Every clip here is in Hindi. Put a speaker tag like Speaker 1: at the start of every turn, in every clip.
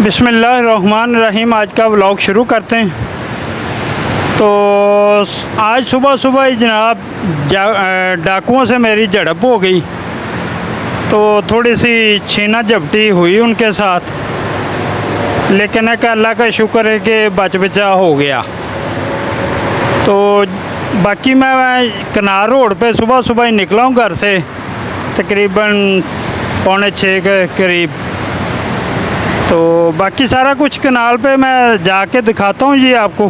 Speaker 1: बिस्मिल्लाहिर्रहमानिर्रहीम। आज का व्लॉग शुरू करते हैं। तो आज सुबह सुबह ही जनाब डाकुओं से मेरी झड़प हो गई, तो थोड़ी सी छीना झपटी हुई उनके साथ, लेकिन एक अल्लाह का शुक्र है कि बच बचा हो गया। तो बाकी मैं कनार रोड पे सुबह सुबह ही निकला हूँ घर से, तकरीबन 5:45 के करीब। तो बाकी सारा कुछ कनाल पे मैं जाके दिखाता हूँ जी आपको।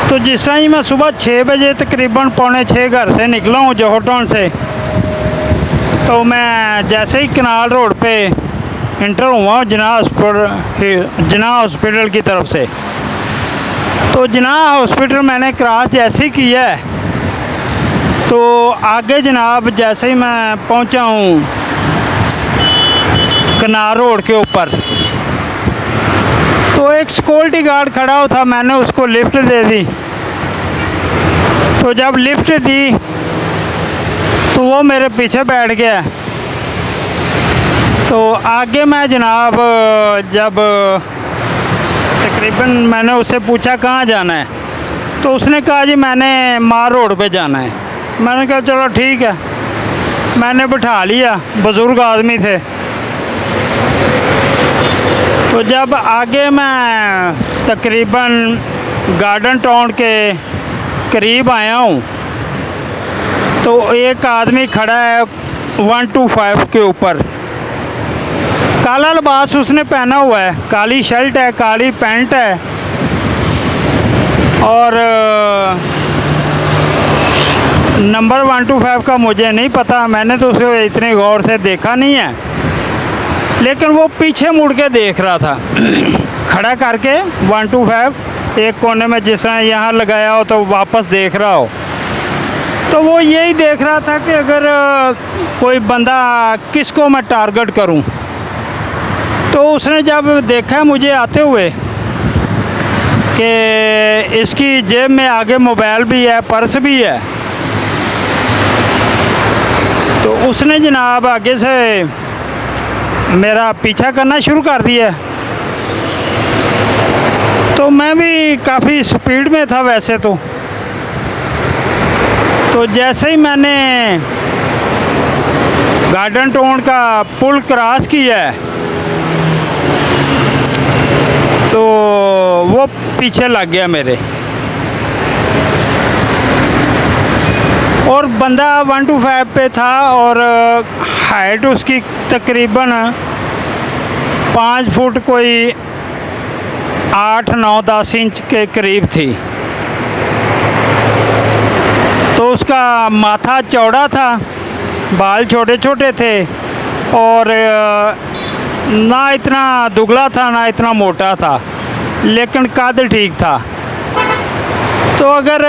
Speaker 1: तो जिस तरह ही मैं सुबह 6 बजे तकरीबन 5:45 घर से निकला हूँ जौहर टाउन से, तो मैं जैसे ही कनाल रोड पे इंटर हुआ जिन्ना हॉस्पिटल की तरफ से, तो जिन्ना हॉस्पिटल मैंने क्रॉस जैसे ही किया है, तो आगे जनाब जैसे ही मैं पहुंचा हूं कनार रोड के ऊपर, तो एक सिक्योरिटी गार्ड खड़ा हुआ था। मैंने उसको लिफ्ट दे दी। तो जब लिफ्ट दी तो वो मेरे पीछे बैठ गया। तो आगे मैं जनाब जब तकरीबन मैंने उससे पूछा कहाँ जाना है, तो उसने कहा जी मैंने मार रोड पे जाना है। मैंने कहा चलो ठीक है, मैंने बिठा लिया, बुज़ुर्ग आदमी थे। तो जब आगे मैं तकरीबन गार्डन टाउन के करीब आया हूँ, तो एक आदमी खड़ा है 125 के ऊपर। काला लिबास उसने पहना हुआ है, काली शर्ट है, काली पैंट है, और नंबर 125 का मुझे नहीं पता, मैंने तो उसे इतने गौर से देखा नहीं है, लेकिन वो पीछे मुड़ के देख रहा था खड़ा करके 125 एक कोने में, जिस तरह यहाँ लगाया हो तो वापस देख रहा हो। तो वो यही देख रहा था कि अगर कोई बंदा किसको मैं टारगेट करूं। तो उसने जब देखा मुझे आते हुए कि इसकी जेब में आगे मोबाइल भी है, पर्स भी है, तो उसने जनाब आगे से मेरा पीछा करना शुरू कर दिया। तो मैं भी काफ़ी स्पीड में था वैसे तो जैसे ही मैंने गार्डन टाउन का पुल क्रॉस किया है, तो वो पीछे लग गया मेरे, और बंदा 125 पे था, और हाइट उसकी तकरीबन 5 फुट कोई 8-9-10 इंच के करीब थी। तो उसका माथा चौड़ा था, बाल छोटे छोटे थे, और ना इतना दुबला था ना इतना मोटा था, लेकिन कद ठीक था। तो अगर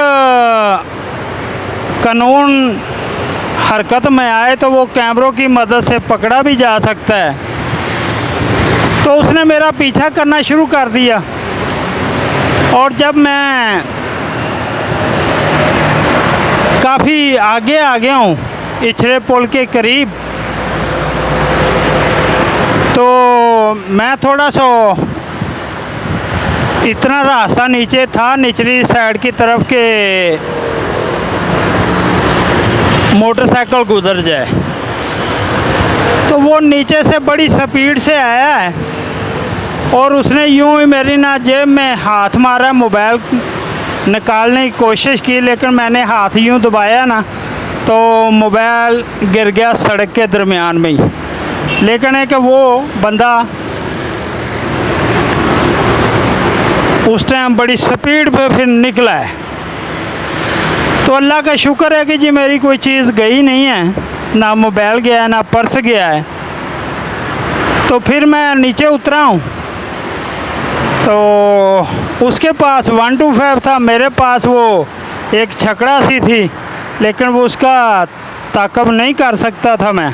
Speaker 1: कानून हरकत में आए तो वो कैमरों की मदद से पकड़ा भी जा सकता है। तो उसने मेरा पीछा करना शुरू कर दिया, और जब मैं काफ़ी आगे आ गया हूँ इचरे पुल के करीब, तो मैं थोड़ा सा इतना रास्ता नीचे था, निचली साइड की तरफ के मोटरसाइकिल गुजर जाए, तो वो नीचे से बड़ी स्पीड से आया है, और उसने यूं ही मेरी ना जेब में हाथ मारा, मोबाइल निकालने की कोशिश की, लेकिन मैंने हाथ यूं दबाया ना, तो मोबाइल गिर गया सड़क के दरमियान में ही। लेकिन है कि वो बंदा उस टाइम बड़ी स्पीड पे फिर निकला है। तो अल्लाह का शुक्र है कि जी मेरी कोई चीज़ गई नहीं है, ना मोबाइल गया है ना पर्स गया है। तो फिर मैं नीचे उतरा हूँ, तो उसके पास 125 था, मेरे पास वो एक छकड़ा सी थी, लेकिन वो उसका ताक़ब नहीं कर सकता था मैं।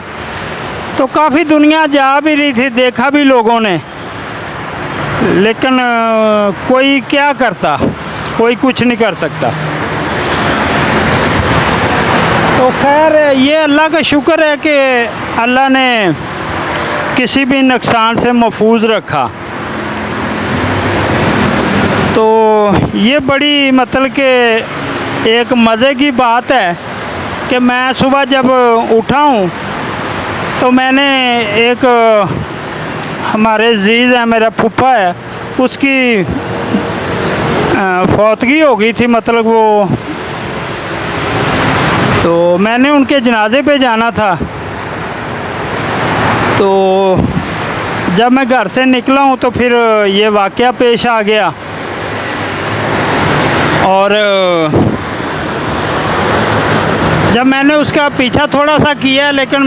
Speaker 1: तो काफ़ी दुनिया जा भी रही थी, देखा भी लोगों ने, लेकिन कोई क्या करता, कोई कुछ नहीं कर सकता। तो खैर ये अल्लाह का शुक्र है कि अल्लाह ने किसी भी नुकसान से महफूज रखा। तो ये बड़ी मतलब कि एक मज़े की बात है कि मैं सुबह जब उठा हूँ तो मैंने एक हमारे अजीज़ है, मेरा फूफा है, उसकी फौतगी हो गई थी, मतलब वो, तो मैंने उनके जनाजे पे जाना था। तो जब मैं घर से निकला हूँ तो फिर ये वाक़या पेश आ गया और जब मैंने उसका पीछा थोड़ा सा किया लेकिन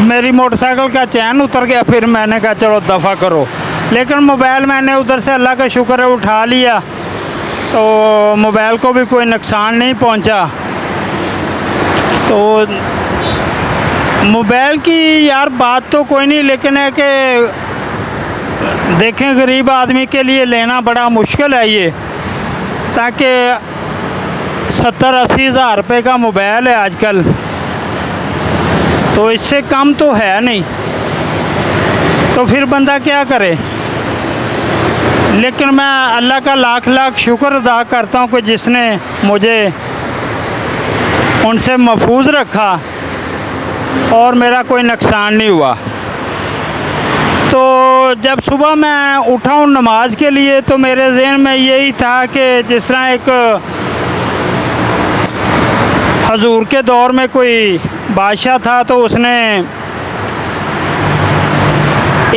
Speaker 1: मेरी मोटरसाइकिल का चैन उतर गया। फिर मैंने कहा चलो दफ़ा करो, लेकिन मोबाइल मैंने उधर से अल्लाह का शुक्र है उठा लिया, तो मोबाइल को भी कोई नुकसान नहीं पहुंचा। तो मोबाइल की यार बात तो कोई नहीं, लेकिन है कि देखें गरीब आदमी के लिए लेना बड़ा मुश्किल है ये, ताकि 70-80 हज़ार रुपये का मोबाइल है आजकल, तो इससे कम तो है नहीं, तो फिर बंदा क्या करे। लेकिन मैं अल्लाह का लाख लाख शुक्र अदा करता हूँ कि जिसने मुझे उनसे महफूज रखा और मेरा कोई नुकसान नहीं हुआ। तो जब सुबह मैं उठा हूँ नमाज के लिए तो मेरे ज़हन में यही था कि जिस तरह एक हजूर के दौर में कोई बादशाह था, तो उसने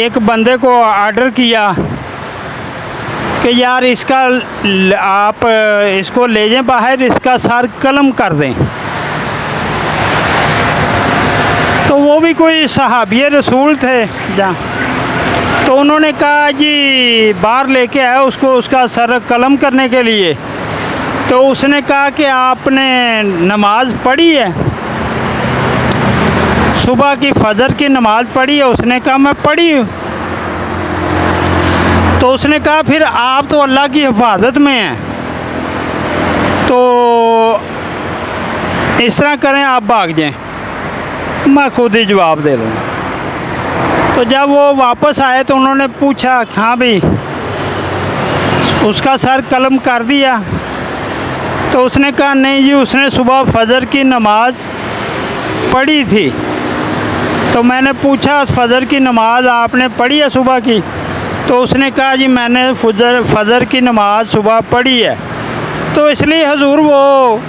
Speaker 1: एक बंदे को ऑर्डर किया कि यार इसका आप इसको ले जाएं बाहर, इसका सर कलम कर दें। तो वो भी कोई सहाबी रसूल थे जहाँ, तो उन्होंने कहा जी बाहर लेके आया उसको, उसका सर कलम करने के लिए। तो उसने कहा कि आपने नमाज पढ़ी है, सुबह की फजर की नमाज पढ़ी है? उसने कहा मैं पढ़ी हूँ। तो उसने कहा फिर आप तो अल्लाह की हिफाजत में हैं, तो इस तरह करें आप भाग जाएं, मैं खुद ही जवाब दे रहा हूँ। तो जब वो वापस आए तो उन्होंने पूछा हाँ भाई उसका सर कलम कर दिया? तो उसने कहा नहीं जी, उसने सुबह फजर की नमाज पढ़ी थी। तो मैंने पूछा फजर की नमाज आपने पढ़ी है सुबह की? तो उसने कहा जी मैंने फजर की नमाज सुबह पढ़ी है। तो इसलिए हजूर वो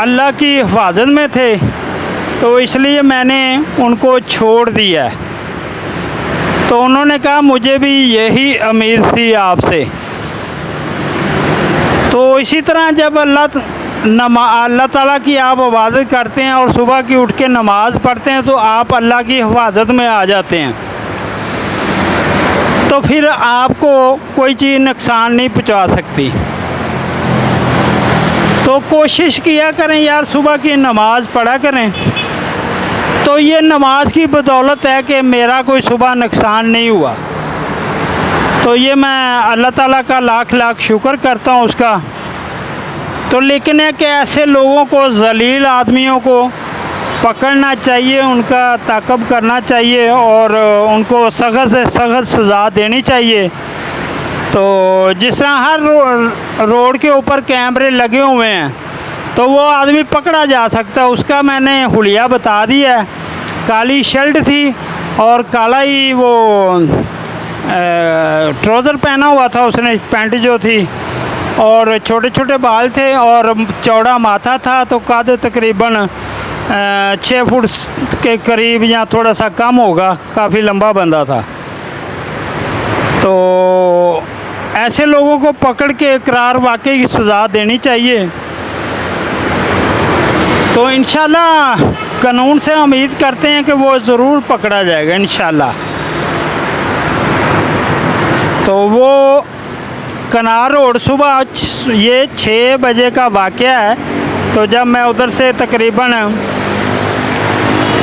Speaker 1: अल्लाह की हिफाजत में थे, तो इसलिए मैंने उनको छोड़ दिया। तो उन्होंने कहा मुझे भी यही उम्मीद थी आपसे। तो इसी तरह जब अल्लाह ताला की आप इबादत करते हैं और सुबह की उठ के नमाज़ पढ़ते हैं तो आप अल्लाह की हिफाजत में आ जाते हैं, तो फिर आपको कोई चीज़ नुकसान नहीं पहुंचा सकती। तो कोशिश किया करें यार, सुबह की नमाज़ पढ़ा करें। तो ये नमाज की बदौलत है कि मेरा कोई सुबह नुकसान नहीं हुआ। तो ये मैं अल्लाह ताला का लाख लाख शुक्र करता हूँ उसका। तो लेकिन है कि ऐसे लोगों को, ज़लील आदमियों को पकड़ना चाहिए, उनका ताक़ब करना चाहिए और उनको सख्त से सख्त सज़ा देनी चाहिए। तो जिस तरह हर रोड के ऊपर कैमरे लगे हुए हैं तो वो आदमी पकड़ा जा सकता है, उसका मैंने हुलिया बता दिया है। काली शर्ट थी और काला ही वो ट्राउज़र पहना हुआ था उसने, पैंट जो थी, और छोटे छोटे बाल थे और चौड़ा माथा था। तो कद तकरीबन 6 फुट के करीब या थोड़ा सा कम होगा, काफ़ी लंबा बंदा था। तो ऐसे लोगों को पकड़ के इकरार वाकई की सज़ा देनी चाहिए। तो इंशाल्लाह कानून से उम्मीद करते हैं कि वो ज़रूर पकड़ा जाएगा इंशाल्लाह। तो वो कनार रोड सुबह ये 6 बजे का वाक़या है। तो जब मैं उधर से तकरीबन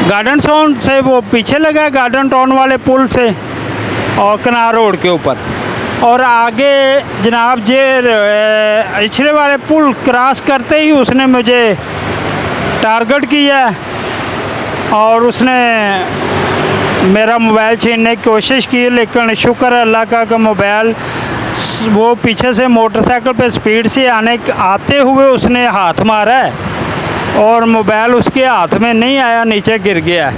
Speaker 1: गार्डन टाउन से, वो पीछे लगा है गार्डन टाउन वाले पुल से और कनार रोड के ऊपर, और आगे जनाब जे इछरे वाले पुल क्रॉस करते ही उसने मुझे टारगेट किया और उसने मेरा मोबाइल छीनने की कोशिश की, लेकिन शुक्र है अल्लाह का मोबाइल वो पीछे से मोटरसाइकिल पे स्पीड से आते हुए उसने हाथ मारा है और मोबाइल उसके हाथ में नहीं आया, नीचे गिर गया।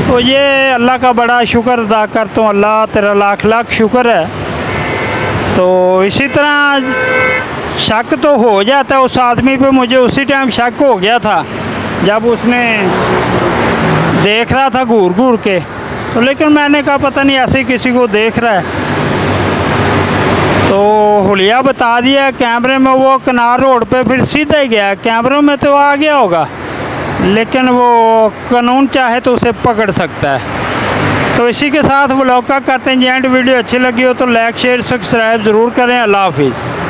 Speaker 1: तो ये अल्लाह का बड़ा शुक्र अदा करता हूँ, अल्लाह तेरा लाख लाख शुक्र है। तो इसी तरह शक तो हो जाता है उस आदमी पे, मुझे उसी टाइम शक हो गया था जब उसने देख रहा था घूर घूर के। तो लेकिन मैंने कहा पता नहीं ऐसे किसी को देख रहा है, तो हुलिया बता दिया कैमरे में, वो कनार रोड पे फिर सीधा ही गया। कैमरों में तो आ गया होगा, लेकिन वो कानून चाहे तो उसे पकड़ सकता है। तो इसी के साथ व्लॉग का करते हैं एंड। वीडियो अच्छी लगी हो तो लाइक शेयर सब्सक्राइब ज़रूर करें। अल्लाह हाफिज़।